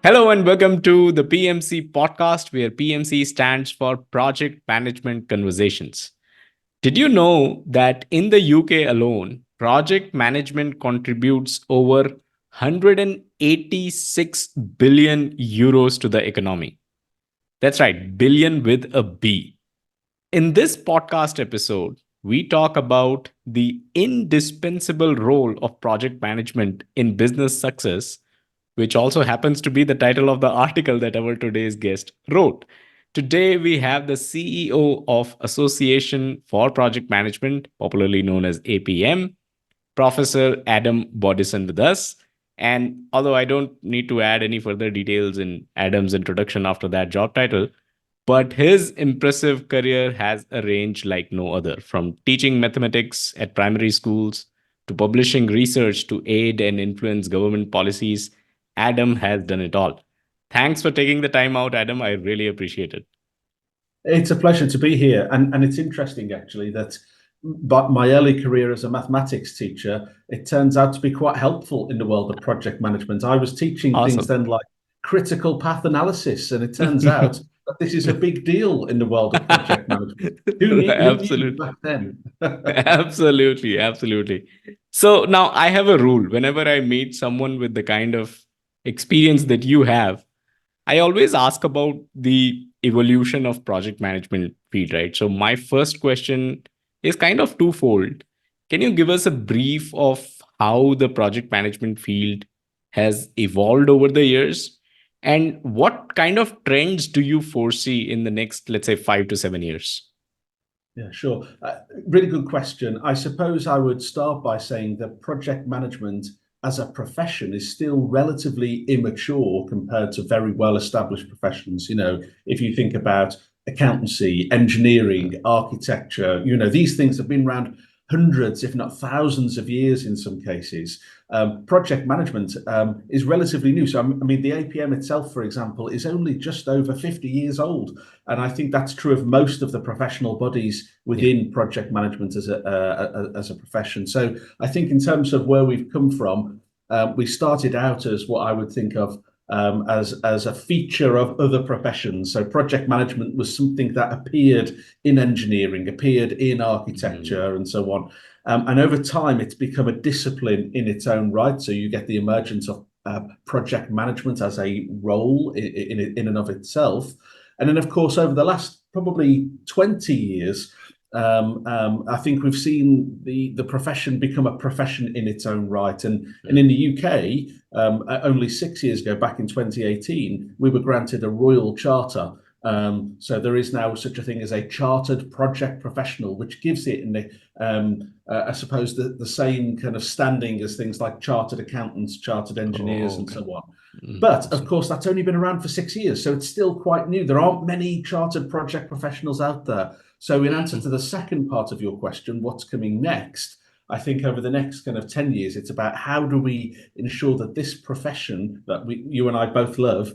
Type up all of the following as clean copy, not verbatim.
Hello and welcome to the PMC podcast, where PMC stands for Project Management Conversations. Did you know that in the UK alone, project management contributes over 186 billion euros to the economy? That's right, billion with a B. In this podcast episode, we talk about the indispensable role of project management in business success, which also happens to be the title of the article that our today's guest wrote. Today, we have the CEO of Association for Project Management, popularly known as APM, Professor Adam Boddison with us. And although I don't need to add any further details in Adam's introduction after that job title, but his impressive career has a range like no other, from teaching mathematics at primary schools to publishing research to aid and influence government policies. Adam has done it all. Thanks for taking the time out, Adam. I really appreciate it. It's a pleasure to be here, and it's interesting actually that but my early career as a mathematics teacher, it turns out to be quite helpful in the world of project management. I was teaching things Awesome. then like critical path analysis, and it turns out that this is a big deal in the world of project management. Who knew Absolutely. back then? Absolutely. Absolutely. So now I have a rule. Whenever I meet someone with the kind of experience that you have, I always ask about the evolution of project management field, right? So my first question is kind of twofold. Can you give us a brief of how the project management field has evolved over the years? And what kind of trends do you foresee in the next, let's say, 5 to 7 years? Yeah, sure. Really good question. I suppose I would start by saying that project management as a profession is still relatively immature compared to very well established professions. If you think about accountancy, engineering, architecture, these things have been around hundreds, if not thousands of years in some cases. Project management is relatively new. So, I mean, the APM itself, for example, is only just over 50 years old. And I think that's true of most of the professional bodies Yeah. within project management as a profession. So I think in terms of where we've come from, we started out as what I would think of as a feature of other professions. So project management was something that appeared in engineering, appeared in Mm. architecture, and so on. And over time, it's become a discipline in its own right. So you get the emergence of project management as a role in and of itself. And then, of course, over the last probably 20 years, I think we've seen the profession become a profession in its own right. And in the UK, only 6 years ago, back in 2018, we were granted a royal charter. So there is now such a thing as a chartered project professional, which gives it, I suppose, the same kind of standing as things like chartered accountants, chartered engineers, Oh, and okay. so on. But of Awesome. course, that's only been around for 6 years, so it's still quite new. There aren't many chartered project professionals out there. So, in answer to the second part of your question, what's coming next? I think over the next kind of 10 years, it's about how do we ensure that this profession that you and I both love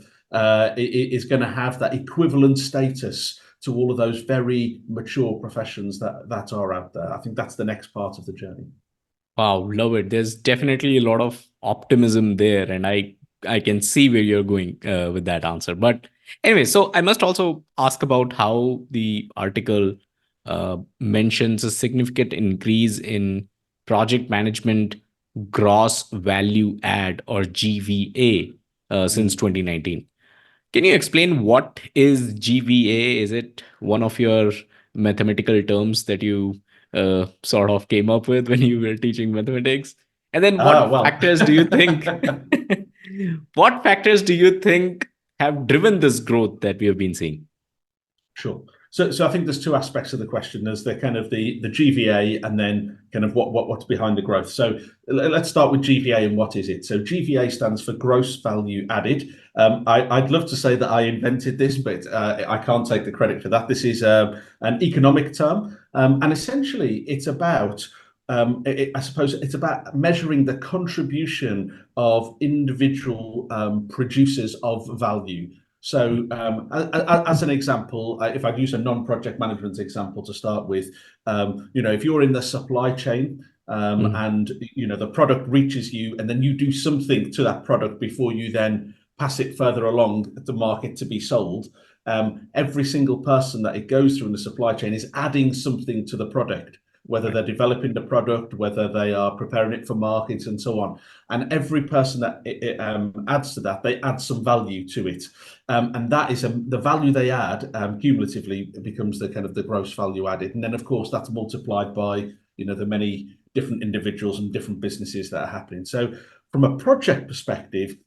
is going to have that equivalent status to all of those very mature professions that are out there. I think that's the next part of the journey. Wow, love it. There's definitely a lot of optimism there, and I can see where you're going with that answer. But anyway, so I must also ask about how the article mentions a significant increase in project management gross value add, or GVA, since Mm. 2019. Can you explain what is GVA? Is it one of your mathematical terms that you sort of came up with when you were teaching mathematics? And then Ah, what well. factors do you think what factors do you think have driven this growth that we have been seeing? Sure. So I think there's two aspects of the question. There's the kind of the GVA, and then kind of what's behind the growth. So let's start with GVA and what is it? So GVA stands for gross value added. I'd love to say that I invented this, but I can't take the credit for that. This is an economic term, and essentially it's about I suppose it's about measuring the contribution of individual producers of value. So, as an example, if I'd use a non-project management example to start with, if you're in the supply chain Mhm. and the product reaches you, and then you do something to that product before you then pass it further along the market to be sold. Every single person that it goes through in the supply chain is adding something to the product, whether they're developing the product, whether they are preparing it for markets and so on. And every person that adds to that, they add some value to it. And that is the value they add cumulatively becomes the kind of the gross value added. And then, of course, that's multiplied by, the many different individuals and different businesses that are happening. So from a project perspective,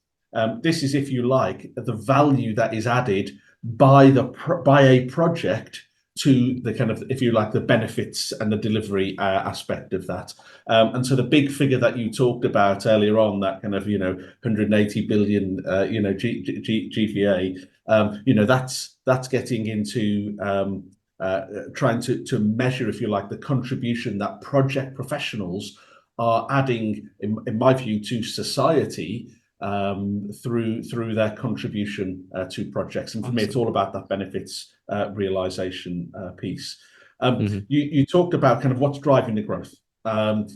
this is, if you like, the value that is added by a project to the kind of, if you like, the benefits and the delivery aspect of that. And so the big figure that you talked about earlier on, that kind of 180 billion GVA, that's getting into trying to measure, if you like, the contribution that project professionals are adding, in my view, to society through their contribution to projects. And for me, it's all about that benefits realization piece. You talked about kind of what's driving the growth. I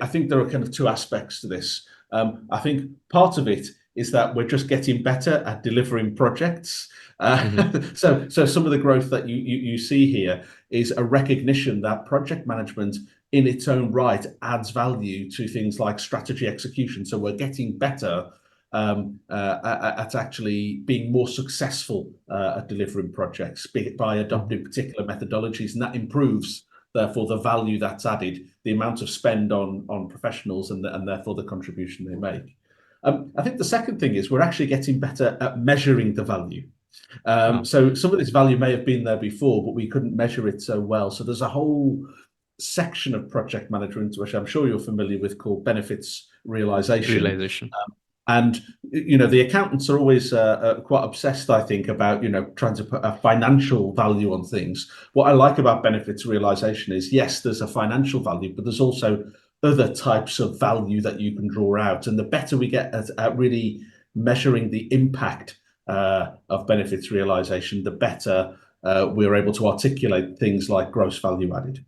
think there are kind of two aspects to this. I think part of it is that we're just getting better at delivering projects. So some of the growth that you see here is a recognition that project management in its own right adds value to things like strategy execution. So we're getting better at actually being more successful at delivering projects, be it by adopting particular methodologies, and that improves, therefore, the value that's added, the amount of spend on professionals, and therefore the contribution they make. I think the second thing is we're actually getting better at measuring the value. So some of this value may have been there before, but we couldn't measure it so well. So there's a whole section of project management, which I'm sure you're familiar with, called benefits realization. And the accountants are always quite obsessed, I think, about trying to put a financial value on things. What I like about benefits realization is, yes, there's a financial value, but there's also other types of value that you can draw out. And the better we get at really measuring the impact of benefits realization, the better we're able to articulate things like gross value added.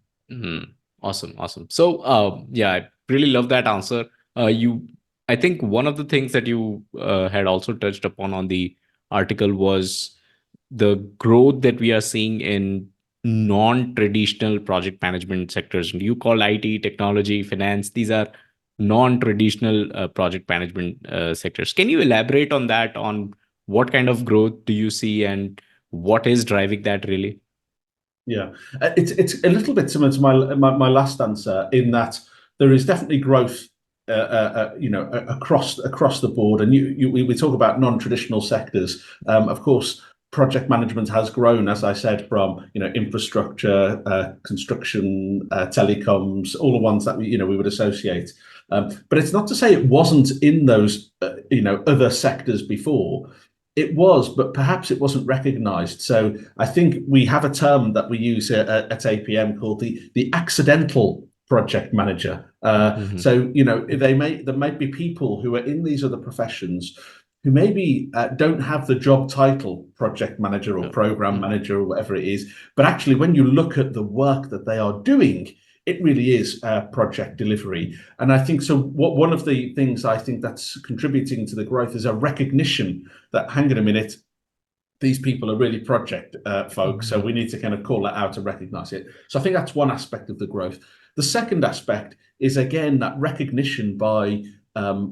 Awesome. So, I really love that answer. I think one of the things that you had also touched upon on the article was the growth that we are seeing in non-traditional project management sectors. You call IT, technology, finance. These are non-traditional project management sectors. Can you elaborate on that, on what kind of growth do you see and what is driving that really? Yeah, it's a little bit similar to my last answer, in that there is definitely growth across the board. And we talk about non-traditional sectors. Of course, project management has grown, as I said, from infrastructure, construction, telecoms, all the ones that we would associate. But it's not to say it wasn't in those other sectors before. It was, but perhaps it wasn't recognized. So I think we have a term that we use at APM called the accidental project manager. So there might be people who are in these other professions who maybe don't have the job title project manager or program manager or whatever it is, but actually when you look at the work that they are doing, it really is project delivery. And I think so. One of the things I think that's contributing to the growth is a recognition that, hang on a minute, these people are really project folks. So we need to kind of call that out and recognize it. So I think that's one aspect of the growth. The second aspect is, again, that recognition by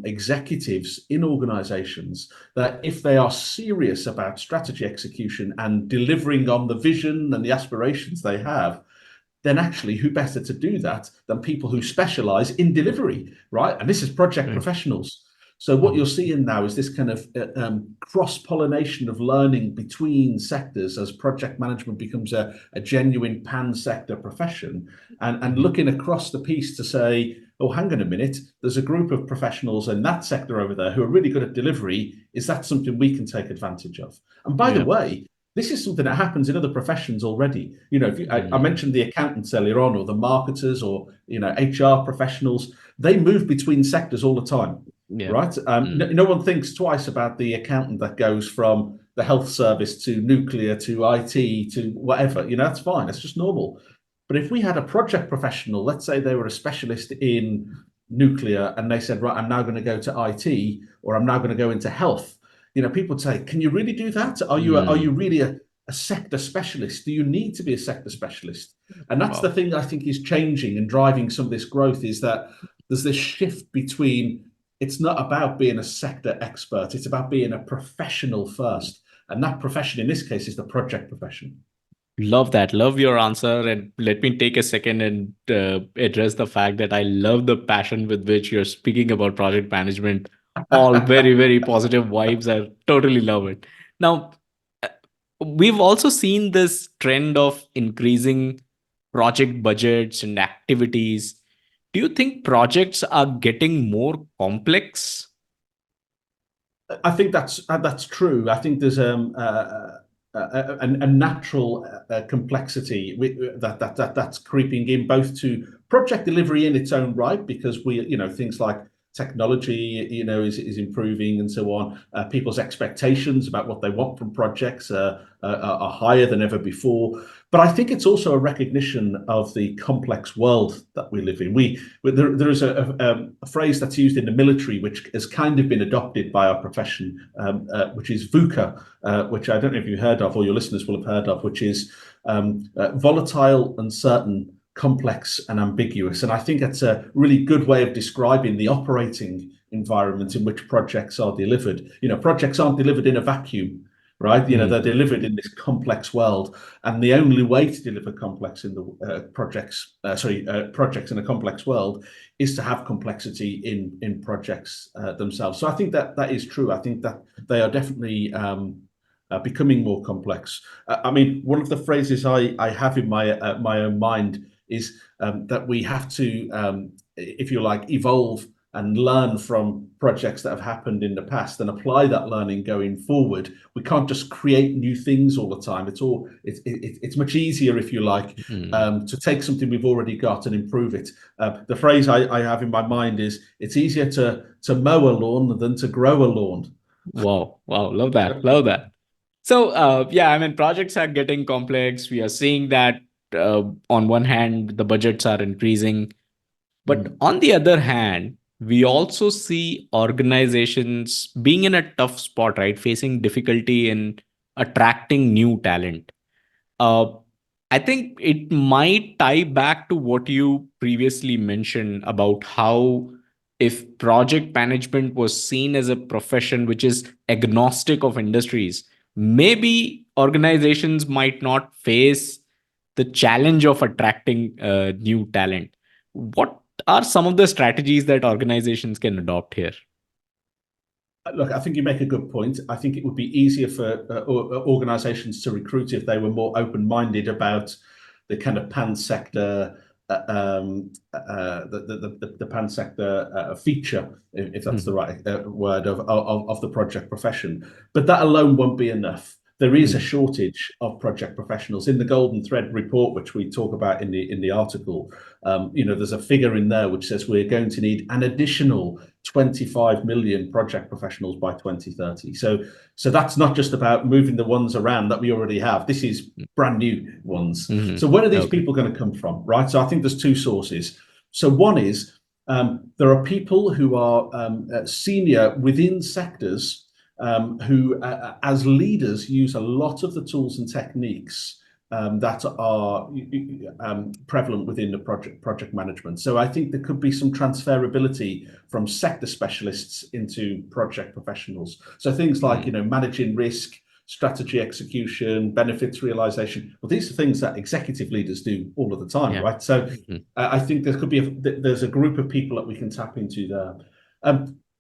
executives in organizations that if they are serious about strategy execution and delivering on the vision and the aspirations they have, then actually who better to do that than people who specialize in delivery, right? And this is project professionals. So what you're seeing now is this kind of cross-pollination of learning between sectors as project management becomes a genuine pan-sector profession, and looking across the piece to say, oh, hang on a minute, there's a group of professionals in that sector over there who are really good at delivery. Is that something we can take advantage of? And by the way, this is something that happens in other professions already. I mentioned the accountants earlier on, or the marketers, or HR professionals. They move between sectors all the time, right? No one thinks twice about the accountant that goes from the health service to nuclear to IT to whatever. That's fine. That's just normal. But if we had a project professional, let's say they were a specialist in nuclear, and they said, right, I'm now going to go to IT, or I'm now going to go into health. people would say, can you really do that? Are you really a sector specialist? Do you need to be a sector specialist? And that's the Wow. thing I think is changing and driving some of this growth, is that there's this shift between, it's not about being a sector expert, it's about being a professional first. And that profession in this case is the project profession. Love that. Love your answer. And let me take a second and address the fact that I love the passion with which you're speaking about project management. All very, very positive vibes. I totally love it. Now, uh, we've also seen this trend of increasing project budgets and activities. Do you think projects are getting more complex? I think that's true. I think there's a natural complexity that's creeping in, both to project delivery in its own right, because things like technology is improving and so on. People's expectations about what they want from projects are higher than ever before. But I think it's also a recognition of the complex world that we live in. There is a phrase that's used in the military, which has kind of been adopted by our profession, which is VUCA, which I don't know if you've heard of, or your listeners will have heard of, which is volatile, uncertain, complex, and ambiguous. And I think it's a really good way of describing the operating environment in which projects are delivered. Projects aren't delivered in a vacuum, right? They're Mhm. delivered in this complex world, and the only way to deliver complex in the projects in a complex world is to have complexity in projects themselves. So I think that is true. I think that they are definitely becoming more complex. I mean, one of the phrases I have in my own mind is that we have to, if you like, evolve and learn from projects that have happened in the past and apply that learning going forward. We can't just create new things all the time. It's much easier, if you like, Mhm. to take something we've already got and improve it. The phrase I have in my mind is, it's easier to mow a lawn than to grow a lawn. Wow. Wow. Love that. Love that. So, yeah, I mean, projects are getting complex. We are seeing that on one hand, the budgets are increasing. But Mm. on the other hand, we also see organizations being in a tough spot, right? Facing difficulty in attracting new talent. Uh, I think it might tie back to what you previously mentioned about how, if project management was seen as a profession which is agnostic of industries, maybe organizations might not face the challenge of attracting new talent. What are some of the strategies that organizations can adopt here? Look, I think you make a good point. I think it would be easier for organizations to recruit if they were more open-minded about the kind of pan sector, the pan sector feature, if that's the Mhm. right word, of the project profession. But that alone won't be enough. There is a Mhm. shortage of project professionals in the Golden Thread report, which we talk about in the article. There's a figure in there which says we're going to need an additional 25 million project professionals by 2030. So that's not just about moving the ones around that we already have. This is brand new ones. So Mhm. where are these Okay. people going to come from, right? So I think there's two sources. So one is there are people who are senior within sectors who, as leaders, use a lot of the tools and techniques that are prevalent within the project management. So I think there could be some transferability from sector specialists into project professionals. So things like Mhm. managing risk, strategy execution, benefits realization. Well, these are things that executive leaders do all of the time, Yeah. right? So Mhm. I think there could be there's a group of people that we can tap into there.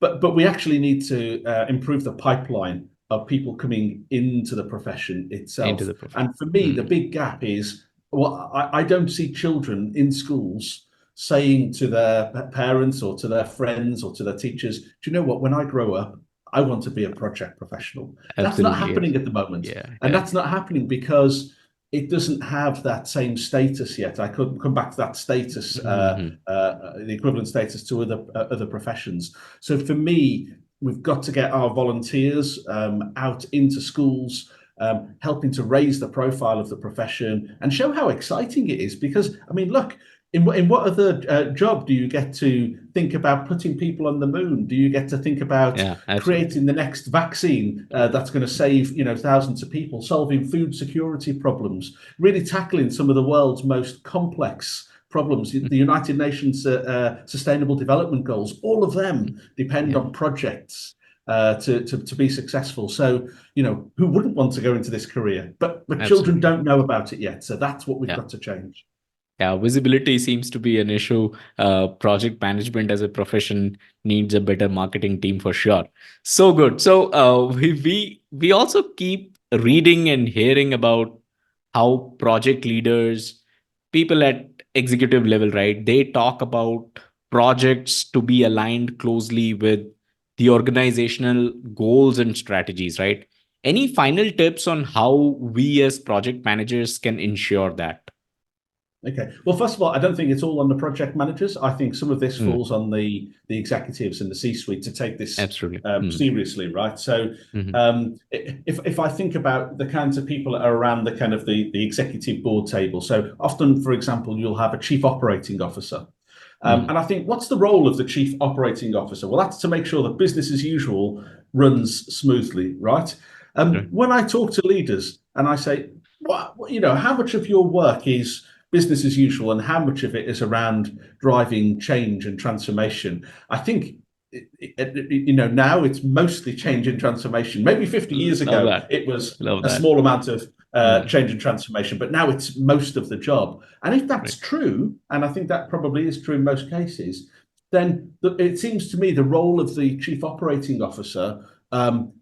But we actually need to improve the pipeline of people coming into the profession Into itself. the profession. And for me, the Mhm. big gap is, well, I don't see children in schools saying to their parents or to their friends or to their teachers, do you know what, when I grow up, I want to be a project professional. That's not Absolutely. happening at the moment. Yeah. And Yeah. that's not happening because it doesn't have that same status yet. I could come back to that status, Mhm. the equivalent status to other professions. So for me, we've got to get our volunteers out into schools, helping to raise the profile of the profession and show how exciting it is. Because I mean, look, in what other job do you get to think about putting people on the moon? Do you get to think about Yeah, absolutely. creating the next vaccine that's going to save, thousands of people, solving food security problems, really tackling some of the world's most complex problems? The United Nations Sustainable Development Goals, all of them depend Yeah, on projects to be successful. So, who wouldn't want to go into this career? But children absolutely. don't know about it yet. So that's what we've Yeah. got to change. Yeah, visibility seems to be an issue. Project management as a profession needs a better marketing team for sure. So good. So we also keep reading and hearing about how project leaders, people at executive level, right? They talk about projects to be aligned closely with the organizational goals and strategies, right? Any final tips on how we as project managers can ensure that? Okay. Well, first of all, I don't think it's all on the project managers. I think some of this Mm, falls on the executives and the C-suite to take this absolutely. seriously, right? So, Mhm. if I think about the kinds of people that are around the kind of the executive board table, so often, for example, you'll have a chief operating officer. Mhm. And I think, what's the role of the chief operating officer? Well, that's to make sure that business as usual runs smoothly, right? Right. When I talk to leaders and I say, how much of your work is business as usual and how much of it is around driving change and transformation? I think, now it's mostly change and transformation. Maybe 50 years Love ago, that. it was Love a that. small amount of Mm, change and transformation, but now it's most of the job. And if that's right. true, and I think that probably is true in most cases, then it seems to me the role of the chief operating officer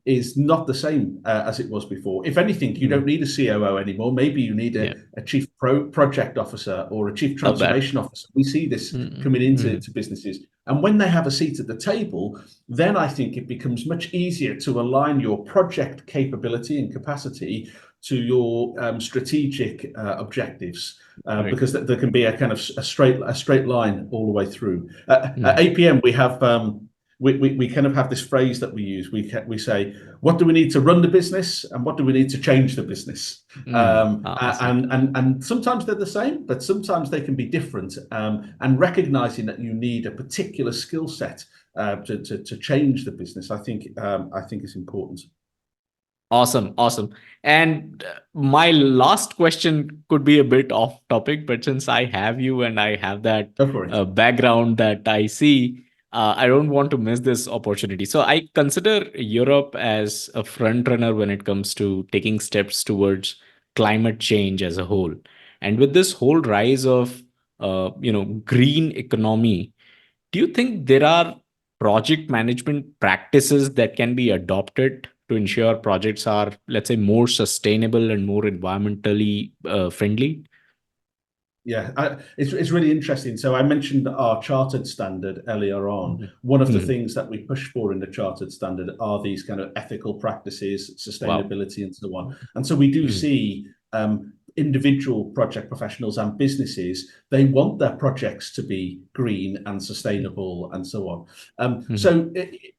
is not the same as it was before. If anything, you don't Mm, need a COO anymore. Maybe you need yeah. a chief project officer or a chief Love that. transformation officer. We see this Mm, coming into mm, businesses. And when they have a seat at the table, then I think it becomes much easier to align your project capability and capacity to your strategic objectives, right. because there can be a kind of a straight line all the way through. At Mm, APM, we have we kind of have this phrase that we use. We say, what do we need to run the business, and what do we need to change the business? awesome. And sometimes they're the same, but sometimes they can be different. And recognizing that you need a particular skill set to change the business, I think is important. Awesome. Awesome. And my last question could be a bit off topic, but since I have you and I have that Go for it. background that I see, I don't want to miss this opportunity. So I consider Europe as a front runner when it comes to taking steps towards climate change as a whole. And with this whole rise of green economy, do you think there are project management practices that can be adopted to ensure projects are, let's say, more sustainable and more environmentally friendly? Yeah, it's really interesting. So I mentioned our chartered standard earlier on. Mhm. One of the Mhm. things that we push for in the chartered standard are these kind of ethical practices, Wow. sustainability, and so on. And so we do Mhm. see individual project professionals and businesses, they want their projects to be green and sustainable and so on. Mhm. So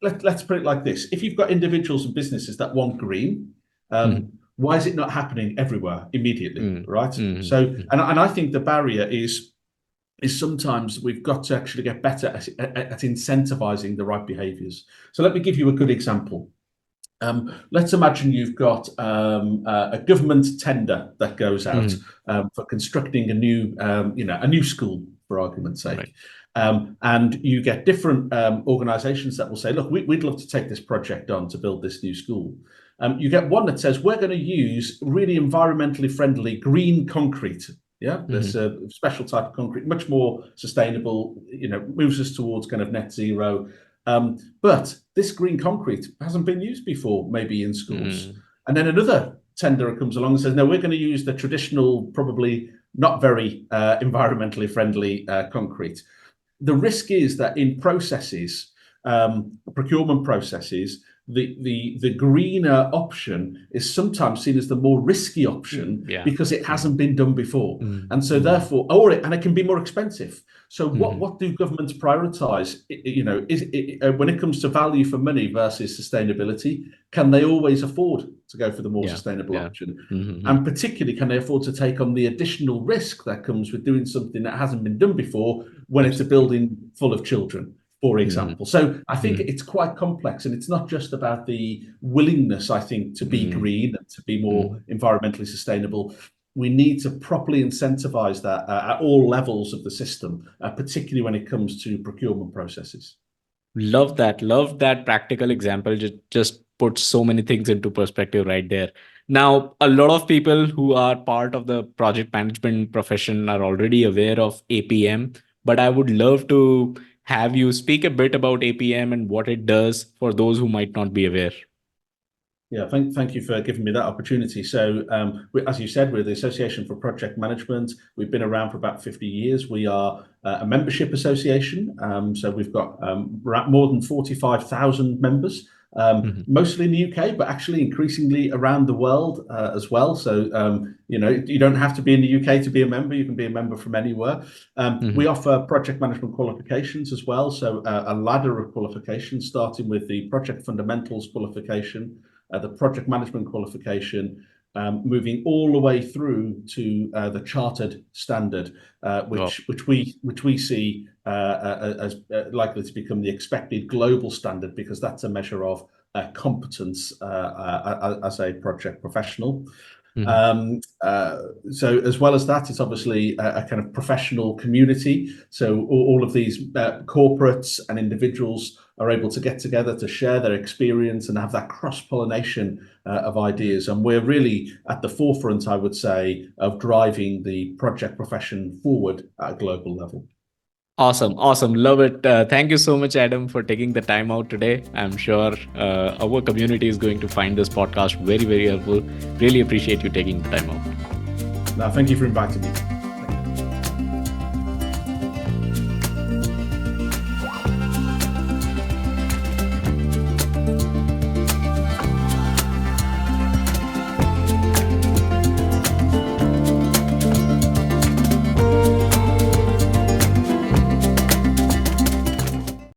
let's put it like this. If you've got individuals and businesses that want green, Mhm. why is it not happening everywhere immediately, Mhm. right? Mhm. So, Mhm. and I think the barrier is sometimes we've got to actually get better at incentivizing the right behaviors. So let me give you a good example. Let's imagine you've got a government tender that goes out Mhm. for constructing a new school, for argument's sake. Right. And you get different organizations that will say, look, we'd love to take this project on to build this new school. You get one that says, we're going to use really environmentally friendly green concrete. Yeah, there's Mhm. a special type of concrete, much more sustainable, moves us towards kind of net zero. But this green concrete hasn't been used before, maybe in schools. Mhm. And then another tenderer comes along and says, no, we're going to use the traditional, probably not very environmentally friendly concrete. The risk is that in processes, procurement processes, the greener option is sometimes seen as the more risky option because it hasn't been done before, and so therefore, and it can be more expensive. So what do governments prioritize? When it comes to value for money versus sustainability, can they always afford to go for the more sustainable option? And particularly, can they afford to take on the additional risk that comes with doing something that hasn't been done before when it's a building full of children, for example? So I think it's quite complex, and it's not just about the willingness, I think, to be green and to be more environmentally sustainable. We need to properly incentivize that at all levels of the system, particularly when it comes to procurement processes. Love that. Love that practical example. Just put so many things into perspective right there. Now, a lot of people who are part of the project management profession are already aware of APM, but I would love to have you speak a bit about APM and what it does for those who might not be aware. Yeah, thank you for giving me that opportunity. So, as you said, we're the Association for Project Management. We've been around for about 50 years. We are a membership association. So we've got more than 45,000 members, mostly in the UK, but actually increasingly around the world as well. So, you don't have to be in the UK to be a member. You can be a member from anywhere. We offer project management qualifications as well. So a ladder of qualifications, starting with the Project Fundamentals qualification, the project management qualification, moving all the way through to the chartered standard, which we see as likely to become the expected global standard, because that's a measure of competence as a project professional. So as well as that, it's obviously a kind of professional community. So all of these corporates and individuals are able to get together to share their experience and have that cross-pollination of ideas. And we're really at the forefront, I would say, of driving the project profession forward at a global level. Awesome. Love it. Thank you so much, Adam, for taking the time out today. I'm sure our community is going to find this podcast very, very helpful. Really appreciate you taking the time out. No, thank you for inviting me.